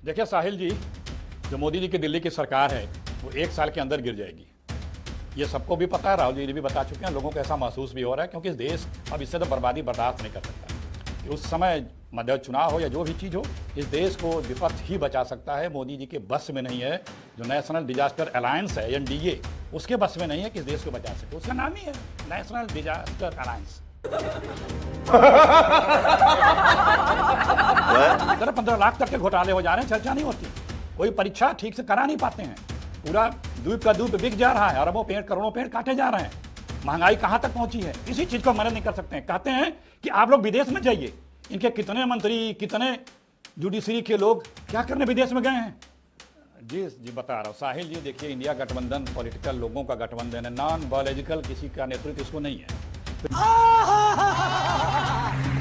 देखिए साहिल जी, जो मोदी जी की दिल्ली की सरकार है वो 1 साल के अंदर गिर जाएगी। ये सबको भी पता है, राहुल जी भी बता चुके हैं, लोगों को ऐसा महसूस भी हो रहा है क्योंकि इस देश अब इससे तो बर्बादी बर्दाश्त नहीं कर सकता। कि उस समय मध्य चुनाव हो या जो भी चीज़ हो, इस देश को विपक्ष ही बचा सकता है। मोदी जी के बस में नहीं है। जो नेशनल डिजास्टर अलायंस है NDA, उसके बस में नहीं है कि इस देश को बचा सके। उसका नाम ही है नेशनल डिजास्टर अलायंस। 15 लाख तक के घोटाले हो जा रहे हैं, चर्चा नहीं होती। कोई परीक्षा ठीक से करा नहीं पाते हैं। पूरा द्वीप का दूध बिक जा रहा है, अरबों पेड़ करोड़ों पेड़ काटे जा रहे हैं। महंगाई कहां तक पहुंची है, किसी चीज को मैनेज नहीं कर सकते हैं। कहते हैं कि आप लोग विदेश में जाइए। इनके कितने मंत्री, कितने जुडिशरी के लोग क्या करने विदेश में गए हैं। जी बता रहा हूँ साहिल जी। देखिए, इंडिया गठबंधन पॉलिटिकल लोगों का गठबंधन है, नॉन बायोलॉजिकल किसी का नेतृत्व इसको नहीं है।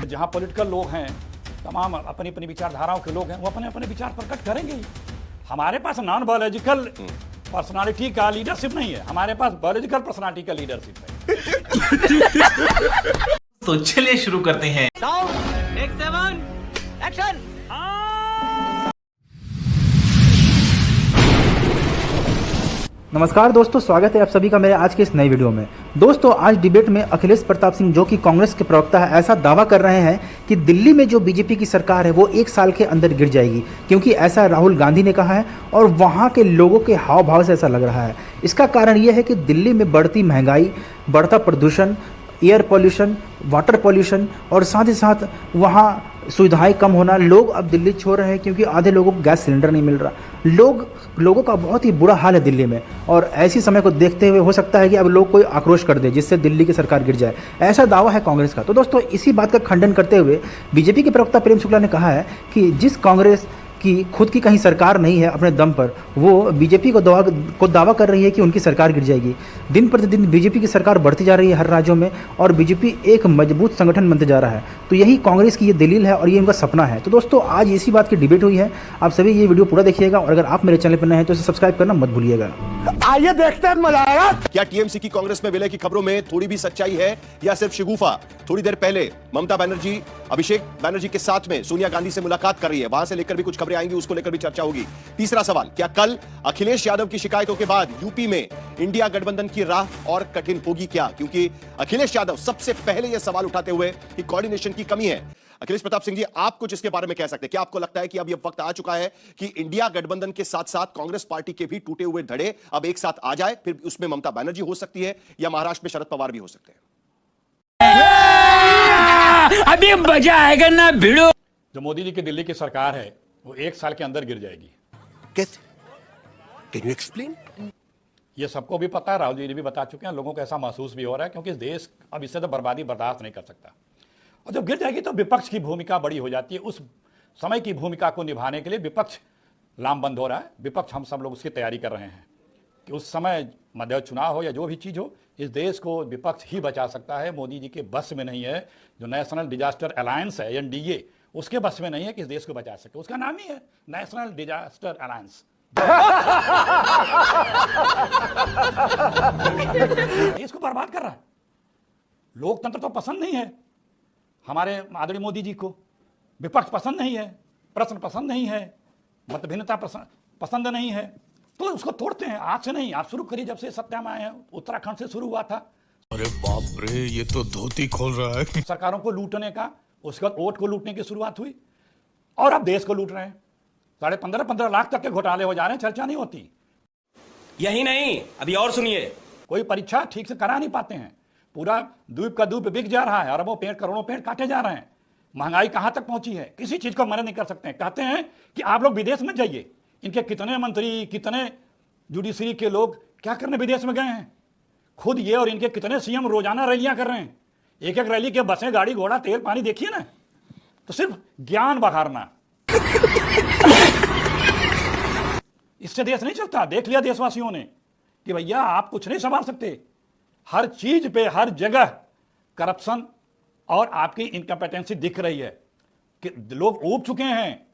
जहां पॉलिटिकल लोग हैं, तमाम अपनी अपनी विचारधाराओं के लोग हैं, वो अपने अपने विचार प्रकट करेंगे ही। हमारे पास नॉन बायोलॉजिकल पर्सनालिटी का लीडरशिप नहीं है, हमारे पास बायोलॉजिकल पर्सनालिटी का लीडरशिप है। तो चलिए शुरू करते हैं। एक्शन। नमस्कार दोस्तों, स्वागत है आप सभी का मेरे आज के इस नए वीडियो में। दोस्तों, आज डिबेट में अखिलेश प्रताप सिंह, जो कि कांग्रेस के प्रवक्ता है, ऐसा दावा कर रहे हैं कि दिल्ली में जो बीजेपी की सरकार है वो 1 साल के अंदर गिर जाएगी, क्योंकि ऐसा राहुल गांधी ने कहा है और वहाँ के लोगों के हाव भाव से ऐसा लग रहा है। इसका कारण ये है कि दिल्ली में बढ़ती महंगाई, बढ़ता प्रदूषण, एयर पॉल्यूशन, वाटर पॉल्यूशन और साथ ही साथ वहाँ सुविधाएं कम होना। लोग अब दिल्ली छोड़ रहे हैं क्योंकि आधे लोगों को गैस सिलेंडर नहीं मिल रहा। लोगों का बहुत ही बुरा हाल है दिल्ली में, और ऐसी समय को देखते हुए हो सकता है कि अब लोग कोई आक्रोश कर दे जिससे दिल्ली की सरकार गिर जाए, ऐसा दावा है कांग्रेस का। तो दोस्तों, इसी बात का खंडन करते हुए बीजेपी के प्रवक्ता प्रेम शुक्ला ने कहा है कि जिस कांग्रेस कि खुद की कहीं सरकार नहीं है अपने दम पर, वो बीजेपी को दावा कर रही है कि उनकी सरकार गिर जाएगी। दिन प्रतिदिन बीजेपी की सरकार बढ़ती जा रही है हर राज्यों में, और बीजेपी एक मजबूत संगठन बनते जा रहा है। तो यही कांग्रेस की ये दलील है और ये उनका सपना है। तो दोस्तों, आज इसी बात की डिबेट हुई है। आप सभी ये वीडियो पूरा देखिएगा, और अगर आप मेरे चैनल पर नए हैं तो इसे सब्सक्राइब करना मत भूलिएगा। आइए देखते हैं, मजा आएगा। क्या टीएमसी की कांग्रेस में विलय की खबरों में थोड़ी भी सच्चाई है या सिर्फ शिगुफा? थोड़ी देर पहले ममता बनर्जी अभिषेक बनर्जी के साथ में सोनिया गांधी से मुलाकात कर रही है, वहां से लेकर भी कुछ खबरें आएंगी, उसको लेकर भी चर्चा होगी। तीसरा सवाल, क्या कल अखिलेश यादव की शिकायतों के बाद यूपी में इंडिया गठबंधन की राह और कठिन होगी क्या? क्योंकि अखिलेश यादव सबसे पहले यह सवाल उठाते हुए कि कोऑर्डिनेशन की कमी है। अखिलेश प्रताप सिंह जी, आप कुछ इसके बारे में कह सकते हैं? क्या आपको लगता है कि अब यह वक्त आ चुका है कि इंडिया गठबंधन के साथ साथ कांग्रेस पार्टी के भी टूटे हुए धड़े अब एक साथ आ जाए, फिर उसमें ममता बनर्जी हो सकती है या महाराष्ट्र में शरद पवार भी हो सकते हैं? अभी मजा आएगा ना भिड़ो। जो मोदी जी की दिल्ली की सरकार है वो 1 साल के अंदर गिर जाएगी। कैसे? Can you explain? ये सबको भी पता है, राहुल जी भी बता चुके हैं, लोगों को ऐसा महसूस भी हो रहा है क्योंकि इस देश अब इससे तो बर्बादी बर्दाश्त नहीं कर सकता। और जब गिर जाएगी तो विपक्ष की भूमिका बड़ी हो जाती है। उस समय की भूमिका को निभाने के लिए विपक्ष लामबंद हो रहा है। विपक्ष हम सब लोग उसकी तैयारी कर रहे हैं कि उस समय मध्य चुनाव हो या जो भी चीज़ हो, इस देश को विपक्ष ही बचा सकता है। मोदी जी के बस में नहीं है। जो नेशनल डिजास्टर अलायंस है NDA, उसके बस में नहीं है कि इस देश को बचा सके। उसका नाम ही है नेशनल डिजास्टर अलायंस। इसको बर्बाद कर रहा है। लोकतंत्र तो पसंद नहीं है हमारे आदरणीय मोदी जी को, विपक्ष पसंद नहीं है, प्रश्न पसंद नहीं है, मतभिन्नता पसंद नहीं है, तो उसको तोड़ते हैं। आज से नहीं, आप शुरू करिए। जब से सत्ता में आए हैं, उत्तराखंड से शुरू हुआ था। अरे बाप रे, ये तो धोती खोल रहा है। सरकारों को लूटने का, उसके बाद वोट को लूटने की शुरुआत हुई, और अब देश को लूट रहे हैं। 15.5 लाख तक के घोटाले हो जा रहे हैं, चर्चा नहीं होती। यही नहीं, अभी और सुनिए। कोई परीक्षा ठीक से करा नहीं पाते हैं। पूरा द्वीप का दूध बिक जा रहा है, अरबों पेड़ करोड़ों पेड़ काटे जा रहे हैं। महंगाई कहां तक पहुंची है, किसी चीज को मैनेज नहीं कर सकते हैं। कहते हैं कि आप लोग विदेश में जाइए। इनके कितने मंत्री, कितने जुडिशरी के लोग क्या करने विदेश में गए हैं। खुद ये और इनके कितने CM रोजाना रैलियां कर रहे हैं। एक एक रैली के बसें, गाड़ी घोड़ा, तेल पानी देखिए ना, तो सिर्फ ज्ञान बघारना। इससे देश नहीं चलता। देख लिया देशवासियों ने कि भैया आप कुछ नहीं संभाल सकते। हर चीज पे, हर जगह करप्शन और आपकी इनकम्पिटेंसी दिख रही है कि लोग ऊब चुके हैं।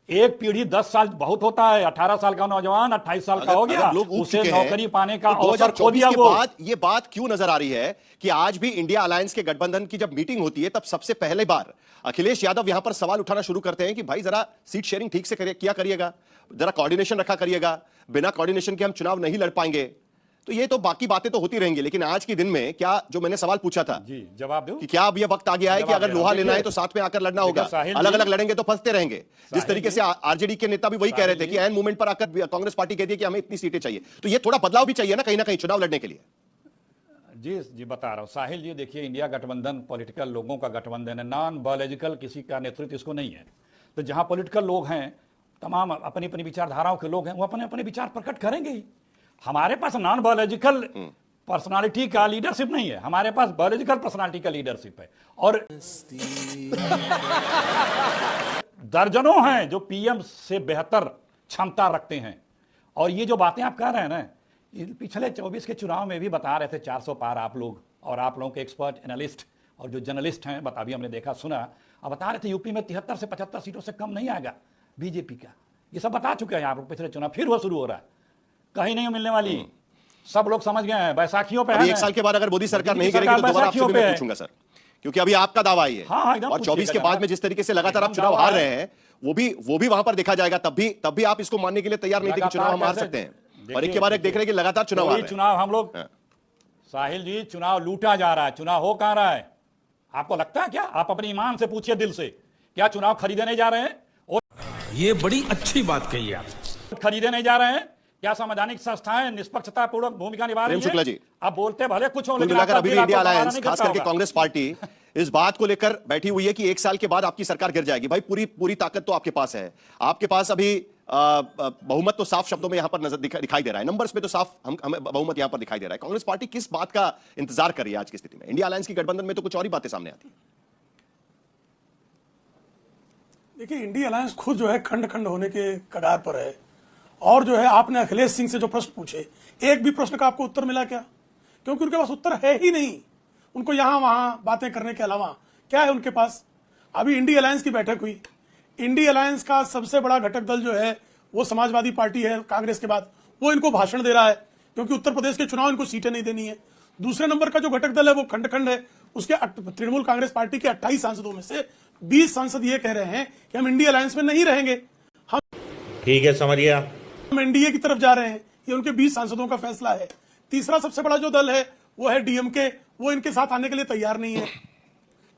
एक पीढ़ी 10 साल बहुत होता है। 18 साल का नौजवान 28 साल का हो गया, लोग उग उसे चुके हैं, नौकरी पाने का तो अवसर खो 2024 दिया के वो। बाद ये बात क्यों नजर आ रही है कि आज भी इंडिया अलायंस के गठबंधन की जब मीटिंग होती है तब सबसे पहले बार अखिलेश यादव यहां पर सवाल उठाना शुरू करते हैं कि भाई जरा सीट शेयरिंग ठीक से किया करिएगा, जरा कोऑर्डिनेशन रखा करिएगा, बिना कोऑर्डिनेशन के हम चुनाव नहीं लड़ पाएंगे। तो ये तो बाकी बातें तो होती रहेंगी, लेकिन आज के दिन में क्या, जो मैंने सवाल पूछा था जी जवाब दो कि क्या अब ये वक्त आ गया है कि जवाब अगर दे लोहा रहा हूं। लेना है देखिए, तो साथ में आकर लड़ना होगा, साहिल जी- अलग अलग लड़ेंगे तो फंसते रहेंगे। जिस साहिल तरीके से आरजेडी के नेता भी वही कह रहे थे साहिल कि एन मूवमेंट पर आकर कांग्रेस पार्टी कहती है कि हमें इतनी सीटें चाहिए, तो ये थोड़ा बदलाव भी चाहिए ना कहीं चुनाव लड़ने के लिए। जी बता रहा हूं साहिल जी, देखिए इंडिया गठबंधन पॉलिटिकल लोगों का गठबंधन है, नॉन बायोलॉजिकल किसी का नेतृत्व इसको नहीं है। तो जहां पॉलिटिकल लोग हैं, तमाम अपनी अपनी विचारधाराओं के लोग हैं, वो अपने अपने विचार प्रकट करेंगे ही। हमारे पास नॉन बायोलॉजिकल पर्सनालिटी का लीडरशिप नहीं है, हमारे पास बायोलॉजिकल पर्सनालिटी का लीडरशिप है। और दर्जनों हैं जो पीएम से बेहतर क्षमता रखते हैं। और ये जो बातें आप कह रहे हैं ना, ये पिछले 24 के चुनाव में भी बता रहे थे 400 पार आप लोग, और आप लोगों के एक्सपर्ट एनालिस्ट और जो जर्नलिस्ट हैं बता भी हमने देखा सुना, अब बता रहे थे यूपी में 73 से 75 सीटों से कम नहीं आएगा बीजेपी का। ये सब बता चुके हैं आप लोग पिछले चुनाव, फिर वो शुरू हो रहा है, कहीं नहीं मिलने वाली, सब लोग समझ गए हैं। बैसाखियों पे अभी है एक साल के बाद अगर मोदी सरकार नहीं सरकार करेगी तो दोबारा आपसे बैसाखियों भी पे मैं है। पूछूंगा सर, क्योंकि अभी आपका दावा ही है। हाँ, एकदम और 24 के पूछिएगा बाद में जिस तरीके से लगातार आप एकदम चुनाव दावा हार है। रहे हैं, वो भी वहां पर देखा जाएगा। तब भी आप इसको मानने के लिए तैयार नहीं थे कि चुनाव हम हार सकते हैं, और एक के बाद एक देख रहे हैं कि लगातार चुनाव हार रहे हैं। चुनाव हम लोग, हाँ। साहिल जी चुनाव लूटा जा रहा है, चुनाव हो कहां रहा है आपको लगता है क्या? आप अपने ईमान से पूछिए दिल से, क्या चुनाव खरीदे नहीं जा रहे हैं? और ये बड़ी अच्छी बात कही आप। खरीदे नहीं जा रहे हैं? क्या संवैधानिक संस्थाएं निष्पक्षता पूर्वक भूमिका निभा रही प्रेम शुक्ला जी, है? आप बोलते भले कुछ हो, कुल लेकिन मिलाकर आपका अभी दिल भी इंडिया आपको सहारा अलायंस, नहीं खास करता करके होगा। कांग्रेस पार्टी इस बात को लेकर बैठी हुई है कि एक साल के बाद आपकी सरकार गिर जाएगी। भाई पूरी ताकत तो आपके पास है, आपके पास अभी बहुमत तो साफ शब्दों में यहां पर नजर दिखाई दे रहा है, नंबर्स में तो साफ हमें बहुमत यहां पर दिखाई दे रहा है। कांग्रेस पार्टी किस बात का इंतजार कर रही है आज की स्थिति में? इंडिया अलायंस की गठबंधन में तो कुछ और ही बातें सामने आती है। देखिए, इंडिया अलायंस खुद जो है खंड खंड होने के कगार पर है। और जो है, आपने अखिलेश सिंह से जो प्रश्न पूछे, एक भी प्रश्न का आपको उत्तर मिला क्या? क्योंकि उनके पास उत्तर है ही नहीं। उनको यहां वहां बातें करने के अलावा क्या है उनके पास? अभी इंडिया अलायंस की बैठक हुई, इंडिया अलायंस का सबसे बड़ा घटक दल जो है वो समाजवादी पार्टी है कांग्रेस के बाद, वो इनको भाषण दे रहा है क्योंकि उत्तर प्रदेश के चुनाव इनको सीटें नहीं देनी है। दूसरे नंबर का जो घटक दल है वो खंड खंड है, उसके तृणमूल कांग्रेस पार्टी के 28 सांसदों में से 20 सांसद ये कह रहे हैं कि हम इंडिया अलायंस में नहीं रहेंगे, हम ठीक है, समझ गया। हम एनडीए की तरफ जा रहे हैं। ये उनके 20 सांसदों का फैसला है। तीसरा सबसे बड़ा जो दल है वो है डीएमके, वो इनके साथ आने के लिए तैयार नहीं है।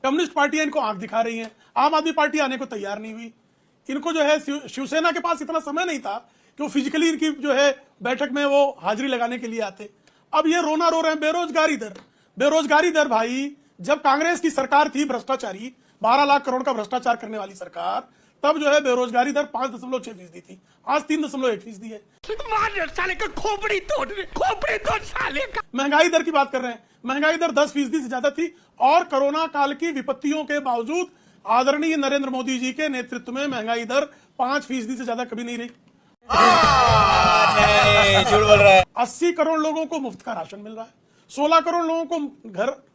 कम्युनिस्ट पार्टियां इनको आंख दिखा रही हैं, आम आदमी पार्टी आने को तैयार नहीं हुई। इनको जो है शिवसेना के पास इतना समय नहीं था कि वो फिजिकली इनकी जो है बैठक में वो हाजिरी लगाने के लिए आते। अब ये रोना रो रहे हैं बेरोजगारी दर भाई, जब कांग्रेस की सरकार थी भ्रष्टाचारी, 12 लाख करोड़ का भ्रष्टाचार करने वाली सरकार, तब जो है बेरोजगारी दर 5.6% थी, आज 3.1% है। साले का खोपड़ी तोड़ साले का। महंगाई दर की बात कर रहे हैं, महंगाई दर 10% से ज्यादा थी, और कोरोना काल की विपत्तियों के बावजूद आदरणीय नरेंद्र मोदी जी के नेतृत्व में महंगाई दर 5% से ज्यादा कभी नहीं रही। 80 करोड़ लोगों को मुफ्त का राशन मिल रहा है, 16 करोड़ लोगों को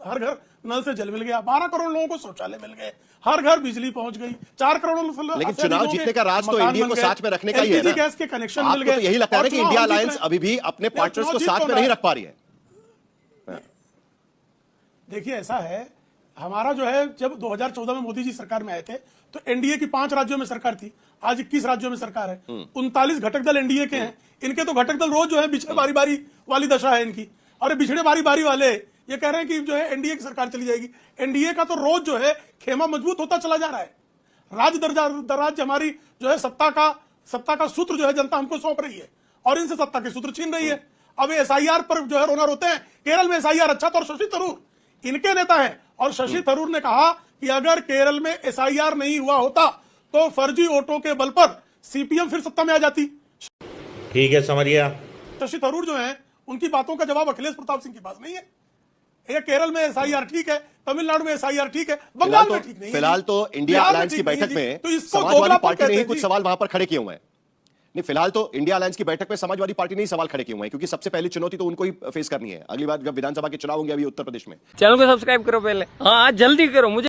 हर घर नल से जल मिल गया, 12 करोड़ लोगों को शौचालय मिल गए, हर घर बिजली पहुंच गई, 4 करोड़। लेकिन चुनाव जीतने का राज तो इंडिया को साथ में रखने का ही है ना। गैस के कनेक्शन मिल आपको गए। तो यही लगता है ना कि इंडिया अलायंस अभी भी अपने पार्टनर्स को साथ में नहीं रख पा रही है। देखिए, ऐसा है, हमारा जो है जब 2014 में मोदी जी सरकार में आए थे तो एनडीए की 5 राज्यों में सरकार थी, आज 21 राज्यों में सरकार है। 39 घटक दल एनडीए के हैं, इनके तो घटक दल रोज जो है बिछड़े बारी बारी वाली दशा है इनकी, और बिछड़े बारी बारी वाले ये कह रहे हैं कि जो है एनडीए की सरकार चली जाएगी। एनडीए का तो रोज जो है खेमा मजबूत होता चला जा रहा है। राज्य दराज हमारी जो है सत्ता का सूत्र जो है जनता हमको सौंप रही है, और इनसे सत्ता के सूत्र छीन रही है। अब एसआईआर पर जो है रोना रोते हैं, केरल में एसआईआर अच्छा था, और शशि थरूर इनके नेता हैं, और शशि थरूर ने कहा कि अगर केरल में एसआईआर नहीं हुआ होता तो फर्जी वोटों के बल पर सीपीएम फिर सत्ता में आ जाती। ठीक है, समझ गया। शशि थरूर जो है, उनकी बातों का जवाब अखिलेश प्रताप सिंह के पास नहीं है। ये केरल में एसआईआर ठीक है, तमिलनाडु में एसआईआर ठीक है, बंगाल में ठीक नहीं है। फिलहाल तो इंडिया अलायंस की बैठक में समाजवादी पार्टी ने ही कुछ सवाल वहां पर खड़े किए हुए हैं। नहीं, फिलहाल तो इंडिया अलायंस की बैठक में समाजवादी पार्टी ने ही सवाल खड़े किए हुए हैं, क्योंकि सबसे पहली चुनौती तो उनको ही फेस करनी है। अगली बार जब विधानसभा के चुनाव होंगे अभी उत्तर प्रदेश में। चैनल को सब्सक्राइब करो पहले, हाँ जल्दी करो, मुझे